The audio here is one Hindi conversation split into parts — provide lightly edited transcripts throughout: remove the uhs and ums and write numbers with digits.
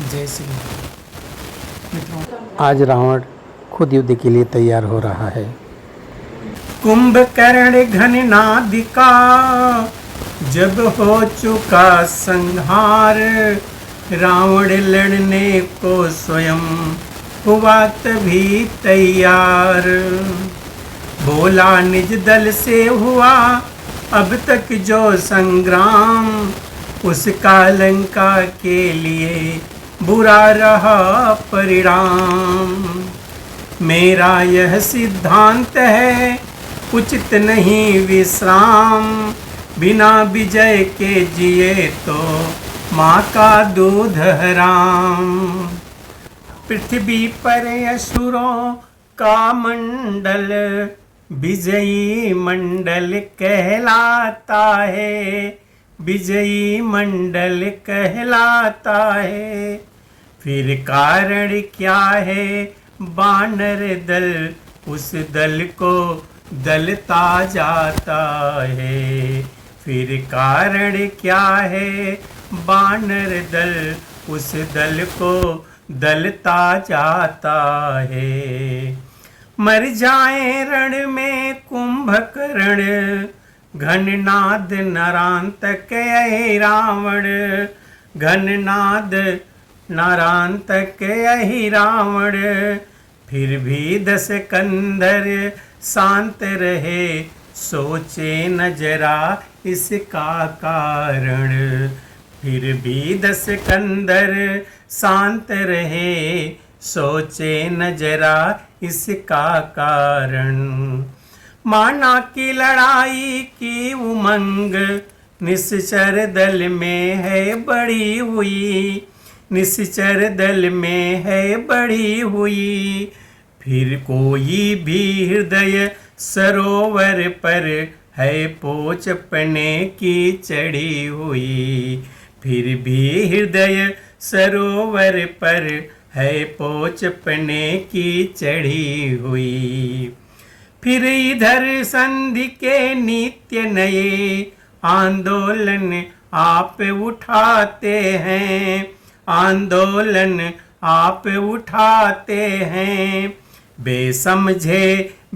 जय श्री राम। मित्रों, आज रावण खुद युद्ध के लिए तैयार हो रहा है। कुंभकर्ण घननादिका जब हो चुका संहार, रावण लड़ने को स्वयं हुआ तभी तैयार। बोला निज दल से हुआ अब तक जो संग्राम, उसका लंका के लिए बुरा रहा परिणाम। मेरा यह सिद्धांत है उचित नहीं विश्राम, बिना विजय के जिए तो माँ का दूध हराम। पृथ्वी पर असुरों का मंडल विजयी मंडल कहलाता है, विजयी मंडल कहलाता है। फिर कारण क्या है बानर दल उस दल को दलता जाता है। फिर कारण क्या है बानर दल उस दल को दलता जाता है। मर जाए रण में कुंभकर्ण, घननाद नरांतक यही रावण, घननाद नारांतक यही रावण। फिर भी दस कंधर शांत रहे, सोचे न जरा इसका कारण। फिर भी दस कंधर शांत रहे, सोचे न जरा इसका कारण। माना की लड़ाई की उमंग निश्चर दल में है बढ़ी हुई, निश्चर दल में है बढ़ी हुई। फिर कोई भी हृदय सरोवर पर है पोच पने की चढ़ी हुई। फिर भी हृदय सरोवर पर है पोच पने की चढ़ी हुई। फिर इधर संधि के नित्य नए आंदोलन आप उठाते हैं, आंदोलन आप उठाते हैं। बेसमझे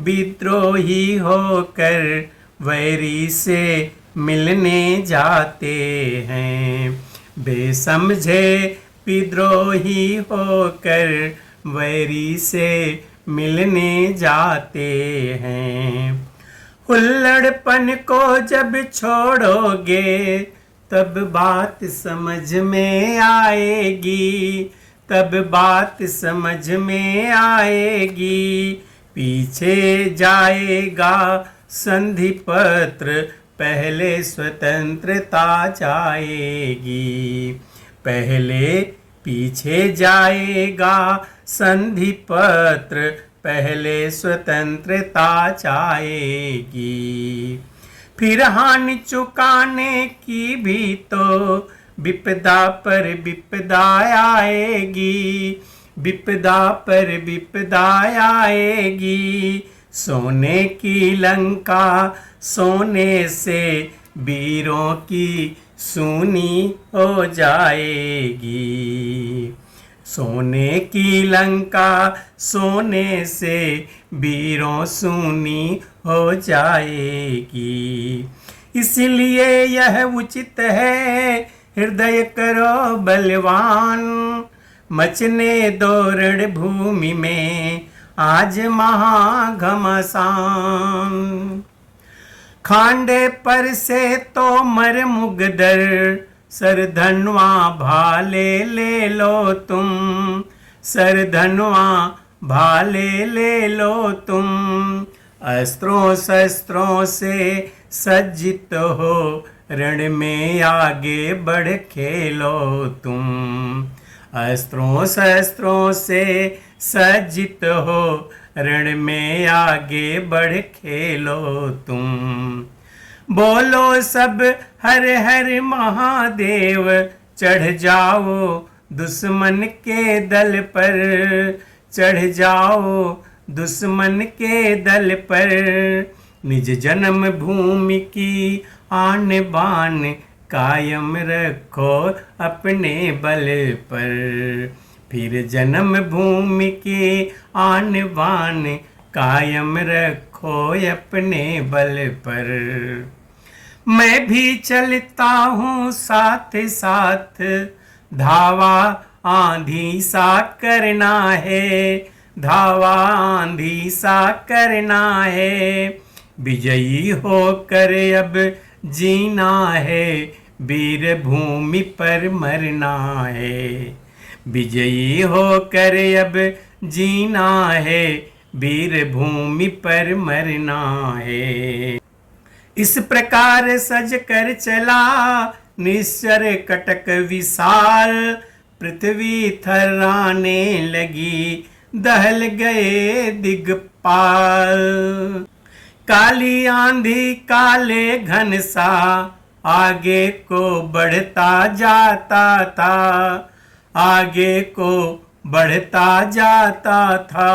विद्रोही होकर वैरी से मिलने जाते हैं, बेसमझे विद्रोही होकर वैरी से मिलने जाते हैं। हुल्लड़पन को जब छोड़ोगे तब बात समझ में आएगी, तब बात समझ में आएगी। पीछे जाएगा संधि पत्र पहले स्वतंत्रता जाएगी, पहले पीछे जाएगा संधि पत्र पहले स्वतंत्रता जाएगी। फिर हानि चुकाने की भी तो विपदा पर विपदा आएगी, विपदा पर विपदा आएगी। सोने की लंका सोने से वीरों की सूनी हो जाएगी, सोने की लंका सोने से वीरों सूनी हो जाएगी। इसलिए यह उचित है हृदय करो बलवान, मचने दो रण भूमि में आज महाघमसान। खांडे पर से तो मर मुगदर, सरधनवा भाले ले लो तुम, सरधनवा भाले ले लो तुम। अस्त्रों शस्त्रों से सज्जित हो रण में आगे बढ़ खेलो तुम, अस्त्रों शस्त्रों से सज्जित हो रण में आगे बढ़ खेलो तुम। बोलो सब हर हर महादेव, चढ़ जाओ दुश्मन के दल पर, चढ़ जाओ दुश्मन के दल पर। निज जन्म भूमि की आन बान कायम रखो अपने बल पर, फिर जन्म भूमि के आन बान कायम रखो अपने बल पर। मैं भी चलता हूँ साथ साथ, धावा आंधी सा करना है, धावा आंधी सा करना है। विजयी होकर अब जीना है, वीर भूमि पर मरना है। विजयी होकर अब जीना है, वीर भूमि पर मरना है। इस प्रकार सज कर चला निश्चर कटक विशाल, पृथ्वी थर्राने लगी दहल गए दिग्पाल। काली आंधी काले घन सा आगे को बढ़ता जाता था, आगे को बढ़ता जाता था।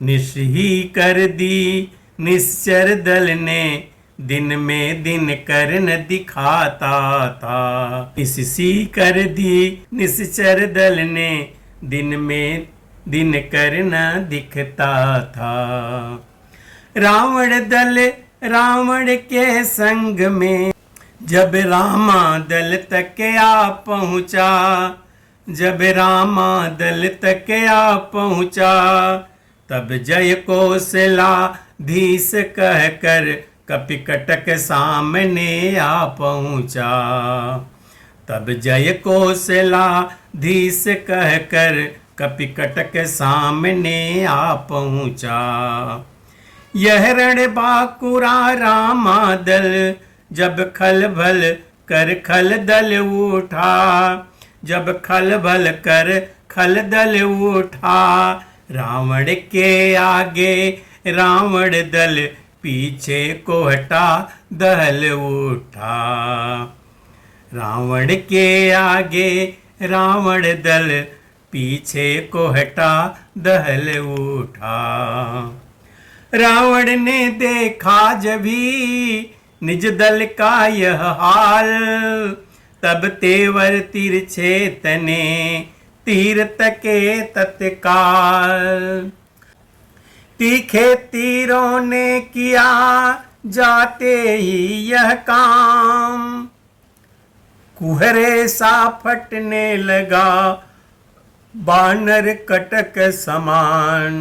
निस्ही कर दी निश्चर दल ने, दिन में दिन करन दिखाता था। इससी कर दी निश्चर दल ने, दिन में दिन करन दिखता था। रावण दल रावण के संग में जब रामा दल तक आ पहुँचा, जब रामा दल तक आ पहुँचा, तब जय कौशलाधीश कहकर कपिकटक सामने आ पहुँचा। तब जय कौशलाधीश कहकर कपिकटक सामने आ पहुँचा। यह रण बाकुरा रामा दल जब खलबल कर खल दल उठा, जब खलबल कर खल दल उठा। रावण के आगे रावण दल पीछे को हटा दहल उठा। रावण के आगे रावण दल पीछे को हटा दहल उठा। रावण ने देखा जभी निज दल का यह हाल, तब तेवर तिरछे तने तीर तके तत्काल। तीखे तीरों ने किया जाते ही यह काम, कुहरे सा फटने लगा बानर कटक समान।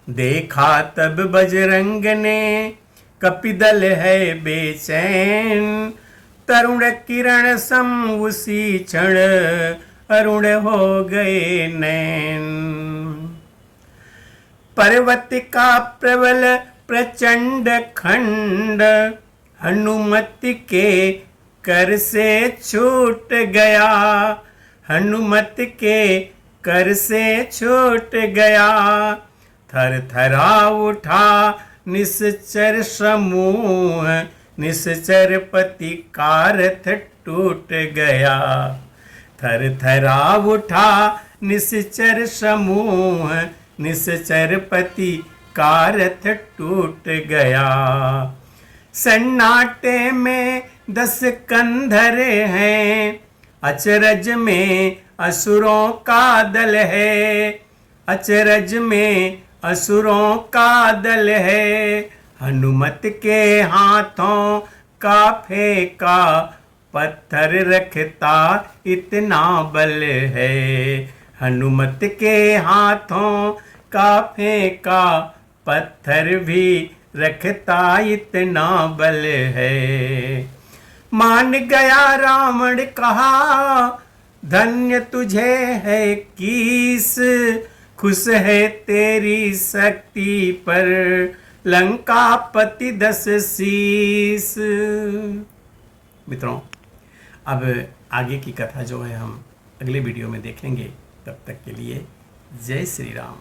देखा तब बजरंग ने कपिदल है बेचैन, तरुण किरण सम उसी क्षण अरुण हो गए नैन। पर्वत का प्रबल प्रचंड खंड हनुमत के कर से छूट गया, हनुमत के कर से छूट गया। थर थरा उठा निश्चर समूह, निश्चर पति का रथ टूट गया। थर थरा उठा निश्चर समूह, निश्चर पति का रथ टूट गया। सन्नाटे में 10 कंधर हैं, अचरज में असुरों का दल है, अचरज में असुरों का दल है। हनुमत के हाथों का फेंका पत्थर रखता इतना बल है, हनुमत के हाथों का फेंका पत्थर भी रखता इतना बल है। मान गया रावण कहा धन्य तुझे है कीस, खुश है तेरी शक्ति पर लंकापति 10 शीस। मित्रों, अब आगे की कथा जो है हम अगले वीडियो में देखेंगे। तब तक के लिए जय श्री राम।